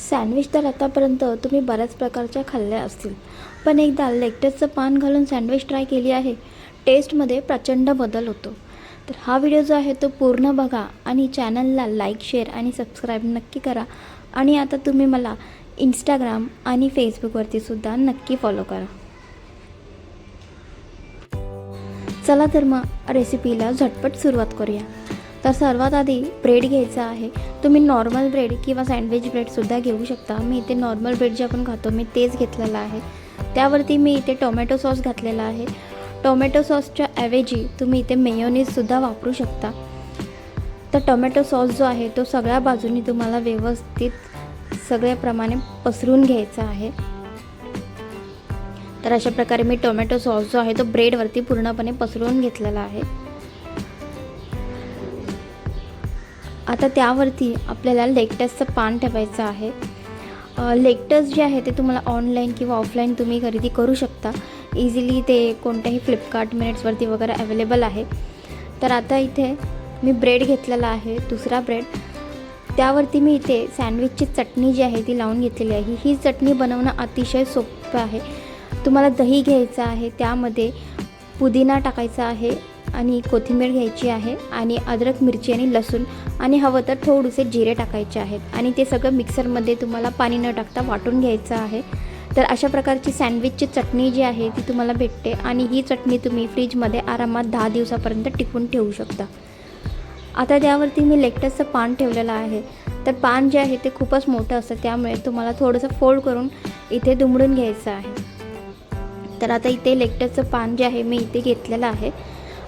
Sandwich तर आतापर्यंत तुम्ही बऱ्याच प्रकारच्या खाल्ल्या असतील, पण एकदा लेट्युसचं पान घालून सँडविच ट्राय केली आहे. टेस्टमध्ये प्रचंड बदल होतो. तर हा व्हिडिओ जो आहे तो पूर्ण बघा आणि चॅनलला लाईक, शेअर आणि सबस्क्राईब नक्की करा. आणि आता तुम्ही मला इंस्टाग्राम आणि फेसबुकवरती सुद्धा नक्की फॉलो करा. चला तर मग रेसिपीला झटपट सुरुवात करूया. तर सर्वात आधी ब्रेड घ्यायचा आहे. तुम्ही नॉर्मल ब्रेड किंवा सँडविच ब्रेडसुद्धा घेऊ शकता. मी इथे नॉर्मल ब्रेड जे आपण खातो मी तेच घेतलेलं आहे. त्यावरती मी इथे टोमॅटो सॉस घातलेला आहे. टोमॅटो सॉसच्या ऐवजी तुम्ही इथे मेयोनीजसुद्धा वापरू शकता. तर टोमॅटो सॉस जो आहे तो सगळ्या बाजूनी तुम्हाला व्यवस्थित सगळ्याप्रमाणे पसरून घ्यायचा आहे. तर अशा प्रकारे मी टोमॅटो सॉस जो आहे तो ब्रेडवरती पूर्णपणे पसरवून घेतलेला आहे. आता त्यावरती आपल्याला लेट्युसचं पान ठेवायचं आहे. लेट्युस जे आहे ते तुम्हाला ऑनलाईन किंवा ऑफलाईन तुम्ही खरेदी करू शकता. इझिली ते कोणत्याही फ्लिपकार्ट मिनिट्सवरती वगैरे अवेलेबल आहे. तर आता इथे मी ब्रेड घेतलेला आहे, दुसरा ब्रेड. त्यावरती मी इथे सँडविचची चटणी जी आहे ती लावून घेतलेली आहे. ही चटणी बनवणं अतिशय सोपं आहे. तुम्हाला दही घ्यायचं आहे, त्यामध्ये पुदिना टाकायचा आहे आणि कोथिंबीर घ्यायची आहे आणि अद्रक, मिरची आणि लसूण आणि हवं तर थोडेसे जिरे टाकायचे आहेत आणि ते सगळं मिक्सरमध्ये तुम्हाला पाणी न टाकता वाटून घ्यायचं आहे. तर अशा प्रकारची सँडविचची चटणी जी आहे ती तुम्हाला भेटते आणि ही चटणी तुम्ही फ्रीजमध्ये आरामात 10 दिवसापर्यंत टिकवून ठेवू शकता. आता त्यावरती मी लेट्युसचं पान ठेवलेलं आहे. तर पान जे आहे ते खूपच मोठं असतं, त्यामुळे तुम्हाला थोडंसं फोल्ड करून इथे दुमडून घ्यायचं आहे. तर आता इथे लेट्युसचं पान जे आहे मी इथे घेतलेलं आहे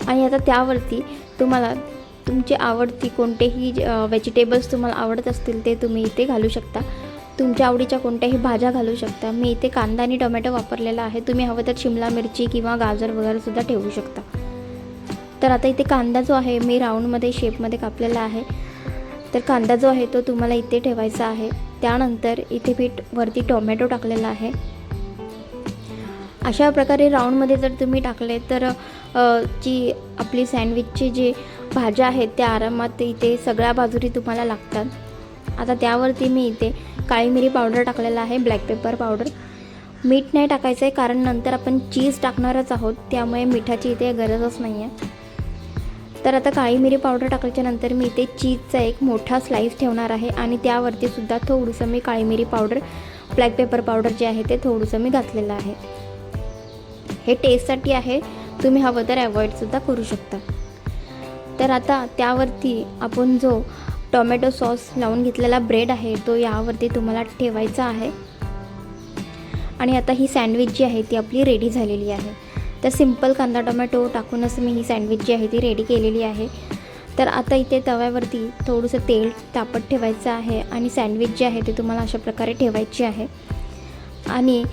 आणि आता त्यावरती तुम्हाला तुमची आवडती कोणतेही व्हेजिटेबल्स तुम्हाला आवडत असतील ते तुम्ही इथे घालू शकता. तुमच्या आवडीच्या कोणत्याही भाज्या घालू शकता. मी इथे कांदा आणि टोमॅटो वापरलेला आहे. तुम्ही हवं तर शिमला मिरची किंवा गाजर वगैरेसुद्धा ठेवू शकता. तर आता इथे कांदा जो आहे मी राऊंडमध्ये शेपमध्ये कापलेला आहे. तर कांदा जो आहे तो तुम्हाला इथे ठेवायचा आहे. त्यानंतर इथे मी वरती टोमॅटो टाकलेला आहे. अशा प्रकारे राऊंडमध्ये जर तुम्ही टाकले तर जी आपली सँडविचची जी भाज्या आहेत त्या आरामात इथे सगळ्या बाजूनी तुम्हाला लागतात. आता त्यावरती मी इथे काळी मिरी पावडर टाकलेला आहे, ब्लॅक पेपर पावडर. मीठ नाही टाकायचं आहे कारण नंतर आपण चीज टाकणारच आहोत, त्यामुळे मिठाची इथे गरजच नाही आहे. तर आता काळी मिरी पावडर टाकल्याच्यानंतर मी इथे चीजचा एक मोठा स्लाईस ठेवणार आहे आणि त्यावरती सुद्धा थोडंसं मी काळी मिरी पावडर, ब्लॅक पेपर पावडर जे आहे ते थोडंसं मी घातलेलं आहे. हे टेस्टसाठी आहे, तुम्ही हवं तर अवॉइडसुद्धा करू शकता. तर आता त्यावरती आपण जो टोमॅटो सॉस लावून घेतलेला ब्रेड आहे तो यावरती तुम्हाला ठेवायचा आहे. आणि आता ही सँडविच जी आहे ती आपली रेडी झालेली आहे. तर सिंपल कांदा टोमॅटो टाकूनच मी ही सँडविच जी आहे ती रेडी केलेली आहे. तर आता इथे तव्यावरती थोडंसं तेल तापत ठेवायचं आहे आणि सँडविच जी आहे ती तुम्हाला अशा प्रकारे ठेवायची आहे. आणि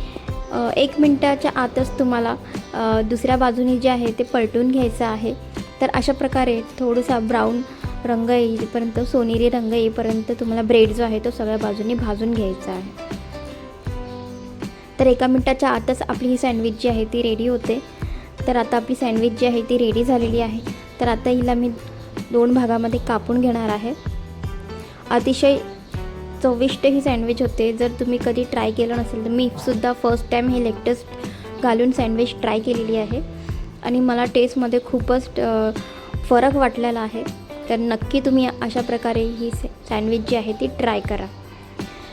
1 मिनटाच्या आतच तुम्हाला दुसऱ्या बाजूनी जे आहे ते पलटून घ्यायचं आहे. तर अशा प्रकारे थोडासा ब्राऊन रंग येईपर्यंत, सोनेरी रंग येईपर्यंत तुम्हाला ब्रेड जो आहे तो सगळ्या बाजूनी भाजून घ्यायचा आहे. तर 1 मिनटाच्या आतच आपली ही सँडविच जी आहे ती रेडी होते. तर आता आपली सँडविच जी आहे ती रेडी झालेली आहे. तर आता हिला मी 2 भागामध्ये कापून घेणार आहे. अतिशय चविष्ट ही सँडविच होते. जर तुम्ही कधी ट्राय केलं नसेल तर मी सुद्धा फर्स्ट टाईम हे लेट्युस घालून सँडविच ट्राय केलेली आहे आणि मला टेस्टमध्ये खूपच फरक वाटलेला आहे. तर नक्की तुम्ही अशा प्रकारे ही सँडविच जी आहे ती ट्राय करा.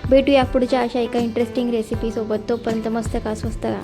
भेटूया पुढच्या अशा एका इंटरेस्टिंग रेसिपीसोबत. तोपर्यंत मस्त का, स्वस्त का.